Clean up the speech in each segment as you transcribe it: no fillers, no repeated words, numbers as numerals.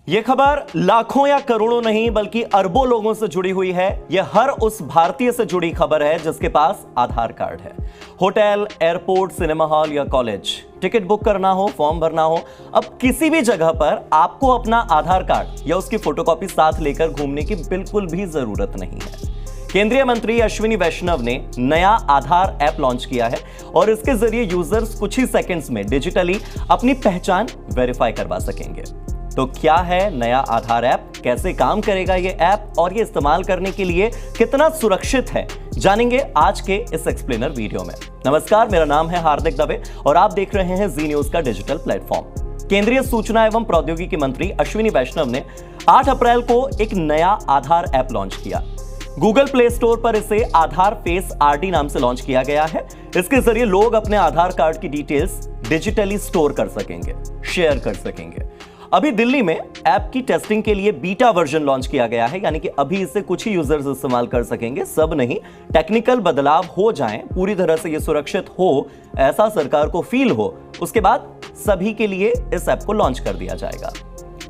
ये खबर लाखों या करोड़ों नहीं बल्कि अरबों लोगों से जुड़ी हुई है। यह हर उस भारतीय से जुड़ी खबर है जिसके पास आधार कार्ड है। होटल, एयरपोर्ट, सिनेमा हॉल या कॉलेज, टिकट बुक करना हो, फॉर्म भरना हो, अब किसी भी जगह पर आपको अपना आधार कार्ड या उसकी फोटोकॉपी साथ लेकर घूमने की बिल्कुल भी जरूरत नहीं है। केंद्रीय मंत्री अश्विनी वैष्णव ने नया आधार ऐप लॉन्च किया है और इसके जरिए यूजर्स कुछ ही सेकंड्स में डिजिटली अपनी पहचान वेरीफाई करवा सकेंगे। तो क्या है नया आधार ऐप, कैसे काम करेगा ये ऐप और ये इस्तेमाल करने के लिए कितना सुरक्षित है, जानेंगे आज के इस एक्सप्लेनर वीडियो में। नमस्कार, मेरा नाम है हार्दिक दवे और आप देख रहे हैं जी न्यूज का डिजिटल प्लेटफॉर्म। केंद्रीय सूचना एवं प्रौद्योगिकी मंत्री अश्विनी वैष्णव ने 8 अप्रैल को एक नया आधार ऐप लॉन्च किया। गूगल प्ले स्टोर पर इसे आधार फेस आरडी नाम से लॉन्च किया गया है। इसके जरिए लोग अपने आधार कार्ड की डिटेल्स डिजिटली स्टोर कर सकेंगे, शेयर कर सकेंगे। अभी दिल्ली में ऐप की टेस्टिंग के लिए बीटा वर्जन लॉन्च किया गया है, यानी कि अभी इसे कुछ ही यूजर्स इस्तेमाल कर सकेंगे, सब नहीं। टेक्निकल बदलाव हो जाएं, पूरी तरह से ये सुरक्षित हो, ऐसा सरकार को फील हो, उसके बाद सभी के लिए इस ऐप को लॉन्च कर दिया जाएगा।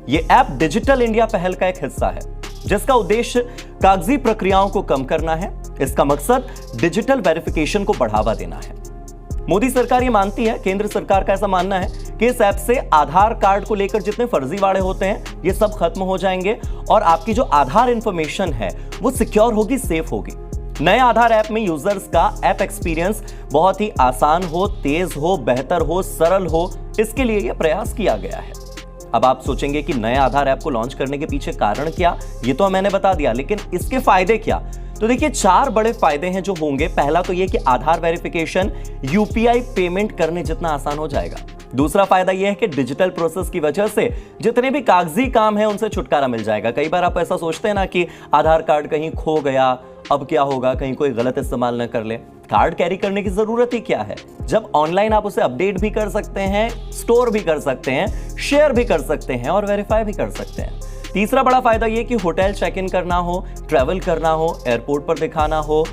ये ऐप डिजिटल इंडिया पहल का एक हिस्सा है जिसका उद्देश्य कागजी प्रक्रियाओं को कम करना है। इसका मकसद डिजिटल वेरिफिकेशन को बढ़ावा देना है। मोदी सरकार ये मानती है, केंद्र सरकार का ऐसा मानना है कि इस ऐप से आधार कार्ड को लेकर जितने फर्जीवाड़े होते हैं ये सब खत्म हो जाएंगे और आपकी जो आधार इंफॉर्मेशन है वो सिक्योर होगी, सेफ होगी। नए आधार ऐप में यूजर्स का ऐप एक्सपीरियंस बहुत ही आसान हो, तेज हो, बेहतर हो, सरल हो, इसके लिए यह प्रयास किया गया है। अब आप सोचेंगे कि नए आधार ऐप को लॉन्च करने के पीछे कारण क्या, ये तो मैंने बता दिया, लेकिन इसके फायदे क्या? तो देखिए 4 बड़े फायदे हैं जो होंगे। पहला तो ये कि आधार वेरिफिकेशन यूपीआई पेमेंट करने जितना आसान हो जाएगा। दूसरा फायदा यह है कि डिजिटल प्रोसेस की वजह से जितने भी कागजी काम है उनसे छुटकारा मिल जाएगा। कई बार आप ऐसा सोचते हैं ना कि आधार कार्ड कहीं खो गया, अब क्या होगा, कहीं कोई गलत इस्तेमाल न कर ले। कार्ड कैरी करने की जरूरत ही क्या है, जब ऑनलाइन आप उसे अपडेट भी कर सकते हैं, स्टोर भी कर सकते हैं, शेयर भी कर सकते हैं और वेरीफाई भी कर सकते हैं। तीसरा बड़ा फायदा यह कि होटल चेक इन करना हो, ट्रैवल करना हो, एयरपोर्ट पर दिखाना हो,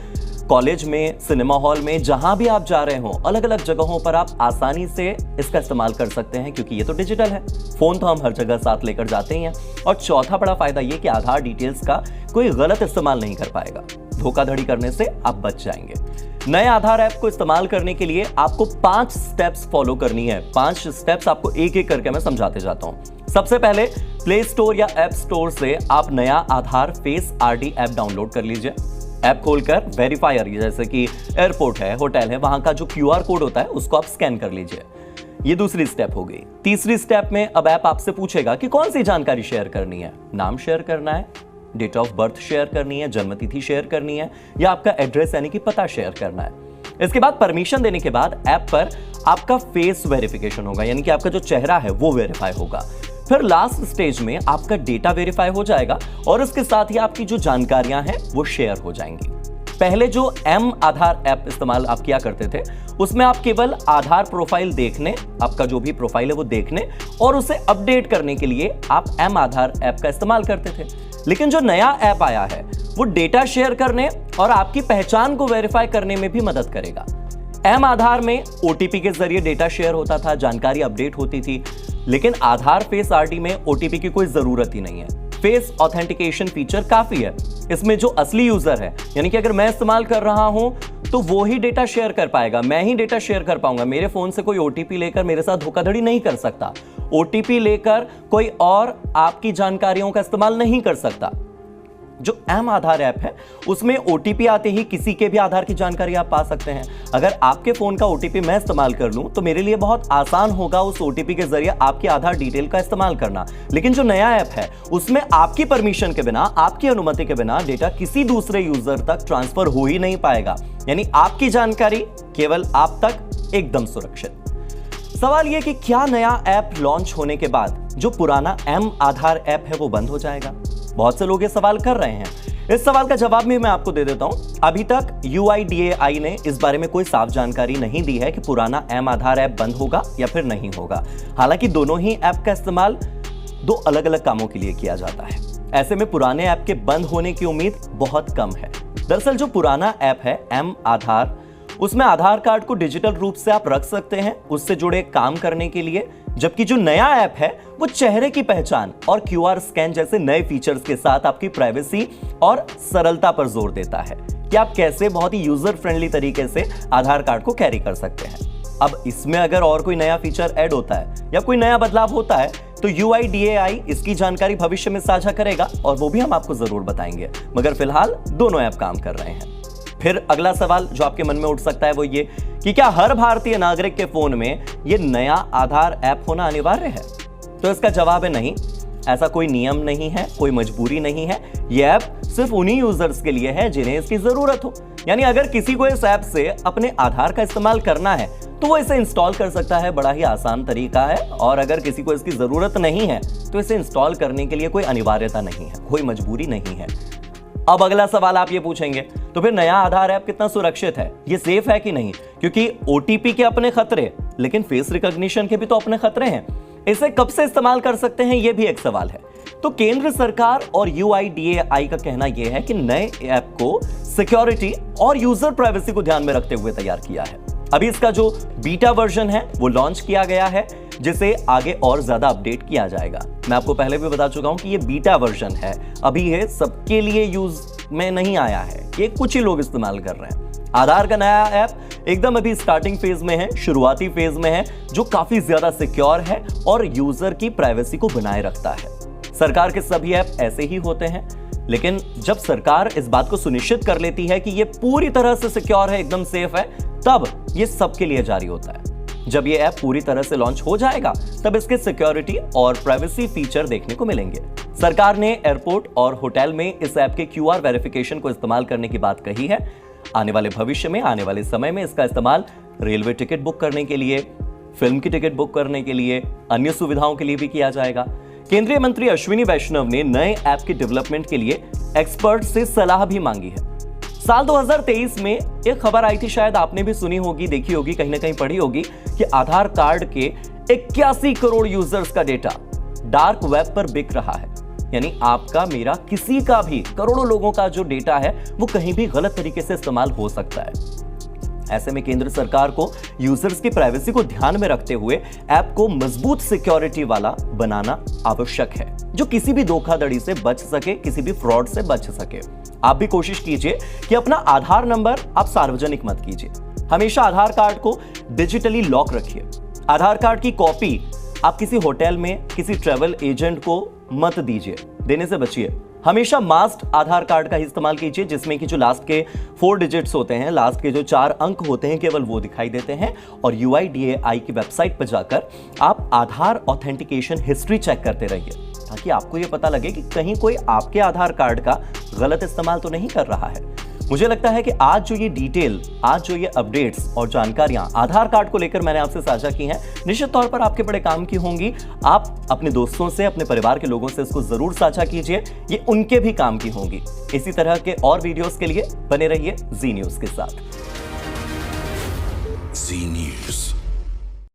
कॉलेज में, सिनेमा हॉल में, जहां भी आप जा रहे हो, अलग अलग जगहों पर आप आसानी से इसका इस्तेमाल कर सकते हैं क्योंकि ये तो डिजिटल है। फोन तो हम हर जगह साथ लेकर जाते ही हैं। और चौथा बड़ा फायदा यह कि आधार डिटेल्स का कोई गलत इस्तेमाल नहीं कर पाएगा, धोखाधड़ी करने से आप बच जाएंगे। नए आधार ऐप को इस्तेमाल करने के लिए आपको 5 स्टेप्स फॉलो करनी है। 5 स्टेप्स आपको एक एक करके मैं समझाते जाता हूं। सबसे पहले प्ले स्टोर या ऐप स्टोर से आप नया आधार फेस आरडी ऐप डाउनलोड कर लीजिए। ऐप खोलकर वेरीफायर, जैसे कि एयरपोर्ट है, होटल है, वहां का जो QR कोड होता है उसको आप स्कैन कर लीजिए। ये दूसरी स्टेप हो गई। तीसरी स्टेप में अब ऐप आपसे पूछेगा कि कौन सी जानकारी शेयर करनी है। नाम शेयर करना है, डेट ऑफ बर्थ शेयर करनी है, जन्मतिथि शेयर करनी है, या आपका एड्रेस यानी कि पता शेयर करना है। इसके बाद परमिशन देने के बाद ऐप पर आपका फेस वेरिफिकेशन होगा, यानी कि आपका जो चेहरा है वो वेरीफाई होगा। फिर लास्ट स्टेज में आपका डेटा वेरीफाई हो जाएगा और इसके साथ ही आपकी जो जानकारियां हैं वो शेयर हो जाएंगी। पहले जो एम आधार ऐप इस्तेमाल आप किया करते थे उसमें आप केवल आधार प्रोफाइल देखने, आपका जो भी प्रोफाइल है वो देखने और उसे अपडेट करने के लिए आप एम आधार ऐप का इस्तेमाल करते थे। लेकिन जो नया ऐप आया है वो डेटा शेयर करने और आपकी पहचान को वेरीफाई करने में भी मदद करेगा। एम आधार में ओटीपी के जरिए डेटा शेयर होता था, जानकारी अपडेट होती थी, लेकिन आधार फेस आरडी में ओटीपी की कोई जरूरत ही नहीं है। फेस ऑथेंटिकेशन फीचर काफी है। इसमें जो असली यूजर है, यानी कि अगर मैं इस्तेमाल कर रहा हूं तो वो ही डेटा शेयर कर पाएगा, मैं ही डेटा शेयर कर पाऊंगा। मेरे फोन से कोई ओटीपी लेकर मेरे साथ धोखाधड़ी नहीं कर सकता। ओटीपी लेकर कोई और आपकी जानकारियों का इस्तेमाल नहीं कर सकता। जो एम आधार ऐप है उसमें ओटीपी आते ही किसी के भी आधार की जानकारी आप पा सकते हैं। अगर आपके फोन का ओटीपी मैं इस्तेमाल कर लूं तो मेरे लिए बहुत आसान होगा उस ओटीपी के जरिए आपकी आधार डिटेल का इस्तेमाल करना। लेकिन जो नया ऐप है उसमें आपकी परमिशन के बिना, आपकी अनुमति के बिना डेटा किसी दूसरे यूजर तक ट्रांसफर हो ही नहीं पाएगा, यानी आपकी जानकारी केवल आप तक एकदम सुरक्षित। सवाल यह कि क्या नया ऐप लॉन्च होने के बाद जो पुराना एम आधार ऐप है वो बंद हो जाएगा? बहुत से लोग ये सवाल कर रहे हैं। इस सवाल का जवाब भी मैं आपको दे देता हूं। अभी तक UIDAI ने इस बारे में कोई साफ जानकारी नहीं दी है कि पुराना एम आधार ऐप बंद होगा या फिर नहीं होगा। हालांकि दोनों ही ऐप का इस्तेमाल 2 अलग अलग कामों के लिए किया जाता है। ऐसे में पुराने ऐप के बंद होने की उम्मीद बहुत कम है। दरअसल जो पुराना ऐप है एम आधार, उसमें आधार कार्ड को डिजिटल रूप से आप रख सकते हैं उससे जुड़े काम करने के लिए, जबकि जो नया ऐप है वो चेहरे की पहचान और क्यूआर स्कैन जैसे नए फीचर्स के साथ आपकी प्राइवेसी और सरलता पर जोर देता है कि आप कैसे बहुत ही यूजर फ्रेंडली तरीके से आधार कार्ड को कैरी कर सकते हैं। अब इसमें अगर और कोई नया फीचर ऐड होता है या कोई नया बदलाव होता है तो UIDAI इसकी जानकारी भविष्य में साझा करेगा और वो भी हम आपको जरूर बताएंगे, मगर फिलहाल दोनों ऐप काम कर रहे हैं। फिर अगला सवाल जो आपके मन में उठ सकता है वो ये कि क्या हर भारतीय नागरिक के फोन में ये नया आधार ऐप होना अनिवार्य है? तो इसका जवाब है नहीं। ऐसा कोई नियम नहीं है, कोई मजबूरी नहीं है। ये ऐप सिर्फ उन्हीं यूजर्स के लिए है जिन्हें इसकी जरूरत हो। यानी अगर किसी को इस ऐप से अपने आधार का इस्तेमाल करना है तो वो इसे इंस्टॉल कर सकता है, बड़ा ही आसान तरीका है। और अगर किसी को इसकी जरूरत नहीं है तो इसे इंस्टॉल करने के लिए कोई अनिवार्यता नहीं है, कोई मजबूरी नहीं है। अब अगला सवाल आप ये पूछेंगे, तो फिर नया आधार ऐप कितना सुरक्षित है, ये सेफ है कि नहीं? क्योंकि OTP के अपने खतरे, लेकिन फेस रिकॉग्निशन के भी तो अपने खतरे हैं। इसे कब से इस्तेमाल कर सकते हैं, ये भी एक सवाल है। तो केंद्र सरकार और UIDAI का कहना यह है कि नए ऐप को सिक्योरिटी और यूजर प्राइवेसी को ध्यान में रखते हुए तैयार किया है। अभी इसका जो बीटा वर्जन है वो लॉन्च किया गया है, जिसे आगे और ज्यादा अपडेट किया जाएगा। मैं आपको पहले भी बता चुका हूं कि ये बीटा वर्जन है, अभी ये सबके लिए यूज में नहीं आया है, ये कुछ ही लोग इस्तेमाल कर रहे हैं। आधार का नया ऐप एकदम अभी स्टार्टिंग फेज में है, शुरुआती फेज में है, जो काफी ज्यादा सिक्योर है और यूजर की प्राइवेसी को बनाए रखता है। सरकार के सभी ऐप ऐसे ही होते हैं, लेकिन जब सरकार इस बात को सुनिश्चित कर लेती है कि ये पूरी तरह से सिक्योर है, एकदम सेफ है, तब ये सबके लिए जारी होता है। जब ये ऐप पूरी तरह से लॉन्च हो जाएगा तब इसके सिक्योरिटी और प्राइवेसी फीचर देखने को मिलेंगे। सरकार ने एयरपोर्ट और होटल में इस ऐप के QR वेरिफिकेशन को इस्तेमाल करने की बात कही है। आने वाले भविष्य में, आने वाले समय में इसका इस्तेमाल रेलवे टिकट बुक करने के लिए, फिल्म की टिकट बुक करने के लिए, अन्य सुविधाओं के लिए भी किया जाएगा। केंद्रीय मंत्री अश्विनी वैष्णव ने नए ऐप के डेवलपमेंट के लिए एक्सपर्ट से सलाह भी मांगी है। साल 2023 में एक खबर आई थी, शायद आपने भी सुनी होगी, देखी होगी, कहीं ना कहीं पढ़ी होगी कि आधार कार्ड के 81 करोड़ यूजर्स का डेटा डार्क वेब पर बिक रहा है। यानी आपका, मेरा, किसी का भी, करोड़ों लोगों का जो डेटा है वो कहीं भी गलत तरीके से इस्तेमाल हो सकता है। ऐसे में केंद्र सरकार को यूजर्स की प्राइवेसी को ध्यान में रखते हुए ऐप को मजबूत सिक्योरिटी वाला बनाना आवश्यक है, जो किसी भी धोखाधड़ी से बच सके, किसी भी फ्रॉड से बच सके। आप भी कोशिश कीजिए कि अपना आधार नंबर आप सार्वजनिक मत कीजिए। हमेशा आधार कार्ड को डिजिटली लॉक रखिए। आधार कार्ड की कॉपी आप किसी होटल में, किसी ट्रैवल एजेंट को मत दीजिए, देने से बचिए। हमेशा मास्क्ड आधार कार्ड का इस्तेमाल कीजिए, जिसमें कि जो लास्ट के 4 डिजिट्स होते हैं, लास्ट के जो 4 अंक होते हैं, केवल वो दिखाई देते हैं। और UIDAI की वेबसाइट पर जाकर आप आधार ऑथेंटिकेशन हिस्ट्री चेक करते रहिए, ताकि आपको ये पता लगे कि कहीं कोई आपके आधार कार्ड का गलत इस्तेमाल तो नहीं कर रहा है। मुझे लगता है कि आज जो ये डिटेल, आज जो ये अपडेट्स और जानकारियां आधार कार्ड को लेकर मैंने आपसे साझा की हैं, निश्चित तौर पर आपके बड़े काम की होंगी। आप अपने दोस्तों से, अपने परिवार के लोगों से इसको जरूर साझा कीजिए, ये उनके भी काम की होंगी। इसी तरह के और वीडियोस के लिए बने रहिए जी न्यूज के साथ। जी न्यूज।